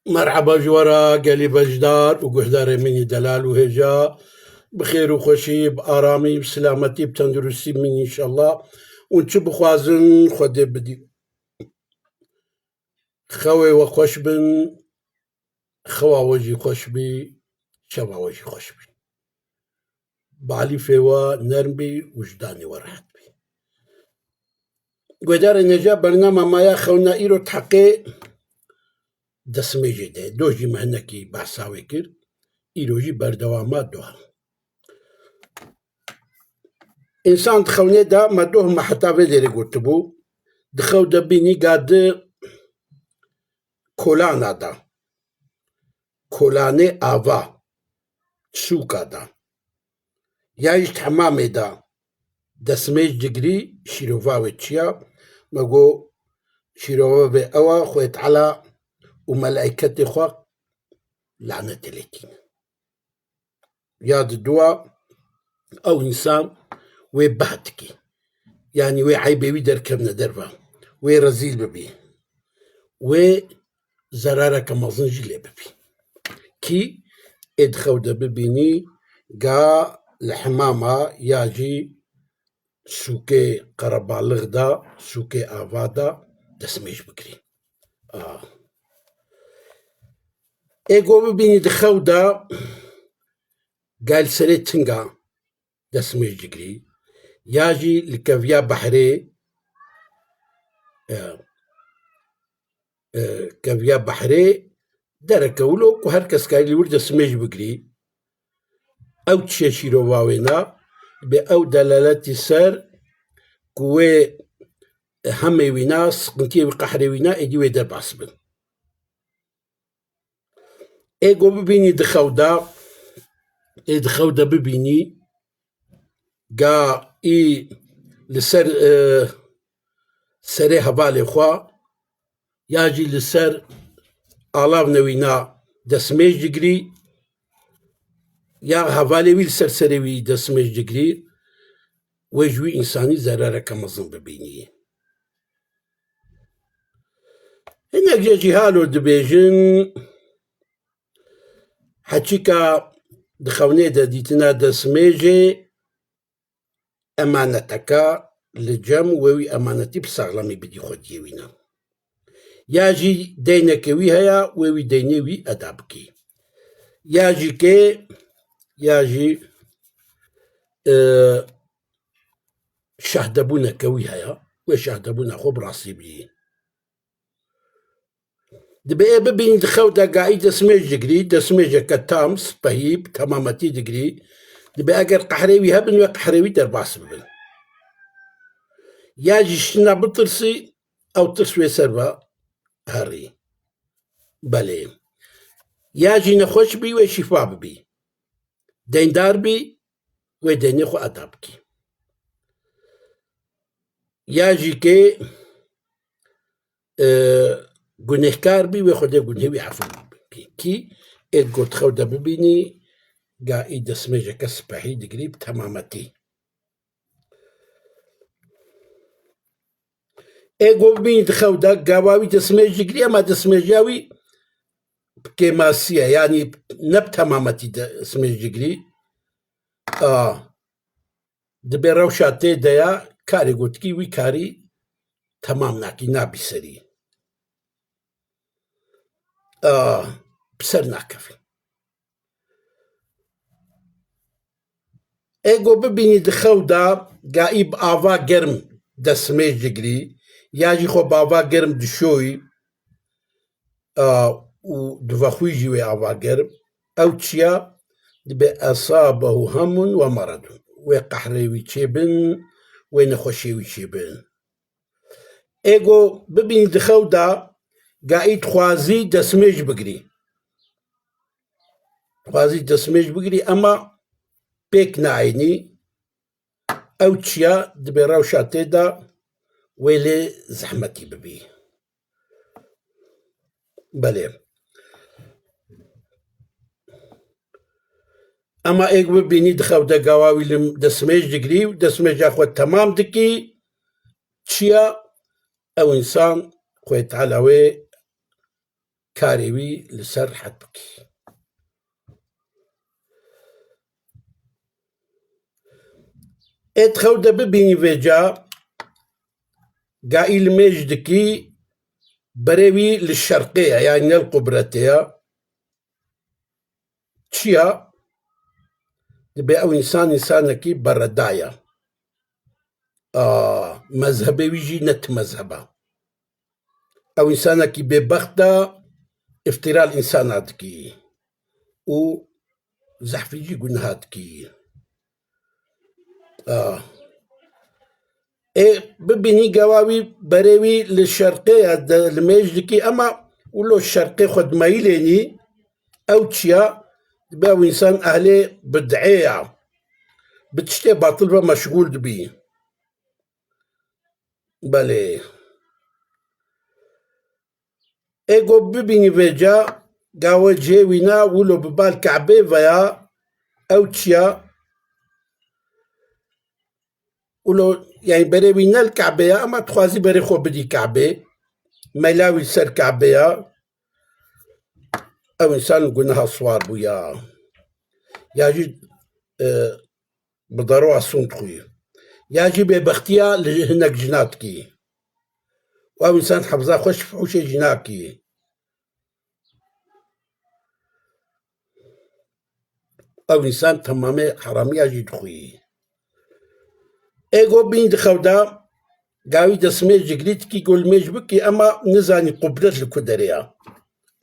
مرحبا جوارا قالي بجدار وقهدار مني دلال وهجا بخير وخوشي بآرامي بسلامتي بتندرسي مني إن شاء الله ونشو بخوازن خودي بدي خوي وخوش بن خوا وجي خوش بي شوا وجي خوش بي بعلي فيوا نرمبي وجداني ورحت بي قهدار نجا برنامج مايا خونا إيرو تحقي دسمي جدي دوجي مهنكي بحثاوي كر إيروجي بردوامات دوها إنسان تخوني دا ما دوه ما حتى فيدري قلت بو دخو دبيني قاد كولانا دا كولاني آفا سوكا دا يايش حمامي دا دسميج دقري شيروفاوي تشيا مقو شيروفاوي أوا خويت على وملائكتي خوا لعنة الاتين ياد الدوا أو إنسان ويبهتكي يعني وي عيبي ويدر كمنا دربا وي رزيل ببي وي زرارك مظنج لي ببي كي ادخو ده ببيني قا الحمامة ياجي سوكي قربالغ دا سوكي آفادا دسميش بكري ايقو ببيني دخو دا قال سريت تنقا دسميش جكري ياجي لكفيا بحري كفيا بحري دركولو وهركس كايلي ورد سميج بقري او تشيشيرو واوينا بأو دلالات سر كوي همي وينا سقنتي وقحري وينا ايدي ويدر بعصبن ايقو ببيني دخو دا ببيني قا اي لسر سري هبالي خوا ياجي لسر آلاف نوينا دسميج دقري يا هفالي ويل سرسري وي دسميج دقري ويجوي إنساني زرارة كمظن ببيني هناك جهالو دبيجن حتشيكا دخوني دا ديتنا دسميجي أمانتك لجم ووي أمانتي بسغلمي بدي خودي وينا ياجي دينك وي هيا ووي ديني وي أدابكي ياجي كي ياجي شهدبونا كوي هيا وشهدبونا خو براسي بي دبي ببين دخو دا قاعد دسميج دقري دسميج كتامس بهيب تمامتي دقري دبي أقر قحريوي هبن وقحريوي درباس ببن ياجي شنا بطرسي أو ترسوي سربا هاري بلي ياجي نخوش بي وشفا بي دين دار بي وديني خو أدابكي ياجي كي گونهكار بي وخده گونه عفو كي ادقو تخو دا ببيني قا دسميجا كسبحي دقريب تمامتي ايقو ببيني تخو دا قاواوي دسميج دقري اما دسميجاوي كيماسية يعني نب تمامتي دسميج دقري دبي روشاتي دايا كاري قوتكي وي كاري تمام ناكي نابي سري بسر ناكفي ايقو ببيني دخو دا قايب آفا قرم دسميج دقري ياجي خو بافا قرم دشوي ودفاخوي جيوي آفا قرم او تشيا دبي أصابه هم ومرض وقحريوي تشيبن ونخوشيوي تشيبن ايقو ببيني دخو دا قايد خوازي دسميج بقري خوازي دسميج بقري اما بيك ناعيني او تشيا دبي روشاتي دا ويلي زحمتي ببي بلي اما ايق ببيني دخو دا قواوي لم دسميج دقري ودسميج اخو تمام دكي تشيا او انسان خويت علوي کارێوی لەسەر حەد بکەی. خەوتە ببینی vêca ga îlimêj dikî berêwî li şerqê ye yani nel qubretê ye çi ye? Dibe ew însanekî bereda ye. Mezhebê wî jî ne ti mezheb e. Ew însanekî bêbext e, îftîral însana dikî û zehfî jî guneha dikî. Bibînî gewa wî berêwî li şerqê ye dilimêj dikî ema wilo şerqê xwe dimeyîlênî ew çi ye? Dibe ew însan ehlê bid'ê ye. Bi tiştê batil ve meşgûl dibî. Belê. Got bibînî vêca gawe cihê wî ne wilo bi bal Keebê veya ew çi ye? Wilo yani berê wî ne li Keebê ye ema dixwazî berê xwe bidî Keebê, meyla wî ser Keebê ye, ew însan li guneha swar bûye. Ya jî bi derowa sûnt xwî. Ya jî bêbextiya li hinek jina dikî. Ew însan hefza xwe ji fihûşê jî nakî. Ew însan temamê heramiya jî dixwî. Got bînî di xewda gawî destmêj digirî tikî gulmêj bikî ema nizanî qubret li ku derê ye.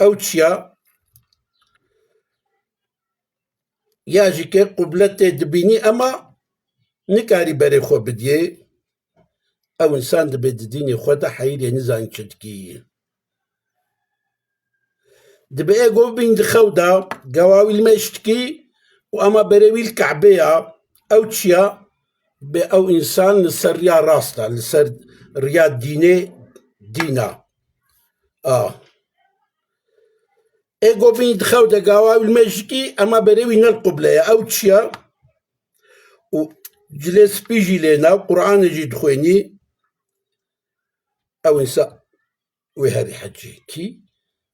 Ew çi ye? Ya jî kê qubletê dibînî ema nikarî berê xwe bidîyê, ew însan dibe di dînê xwe de heyîrê nizanî çi dikî. Dibe got bibînî di xewda gewa wî ilmêj dikî û ema berê wî li Keebê ye, ew çi ye? Bê ew însan li ser riya rast e, li ser riya dînê dîn e. Got bibînî di xewda gewa wî ilmêj dikî ema berê wî ne li qible ye, ew çi ye? Û cilê spî jî lêne Qur'anê jî dixwênî, ew însan wê herî hecê kî?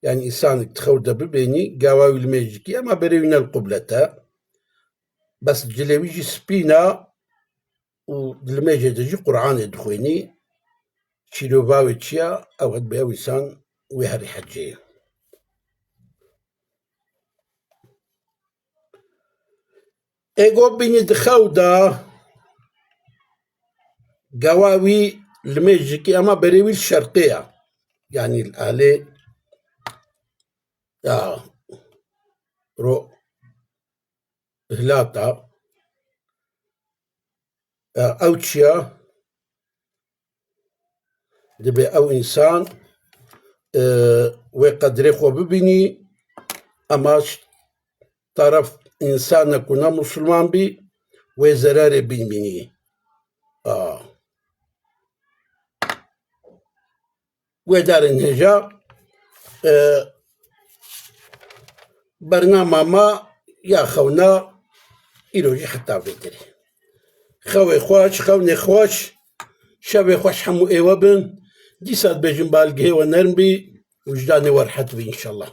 Yani însanek di xewda bibênî gewa wî ilmêj dikî ema berê wî ne li qublet e, bes cilê wî jî spî ne û di limêjê de jî Qur'anê dixwênî, şîrovavê çi ye? Ew dibe ew însan wê herî hecê ye. Got bibînî di xewda gewa wî limêj dikî ema berê wî li şerqê ye. Yani li ehlê ro hilata ew çi ye? Dibe ew însan wê qedrê xwe bibînî ema taraf însanek ku ne musulman bî wê zererê bimînî. Wê derin hêja bernama me ya xewna îro jî heta vê derê. Xewê xweş, xewnê xweş, şevê xweş hemû êwe bin, dîsa dibêjin balgihê we nerm bî, wijdanê we rehet bî înşallah.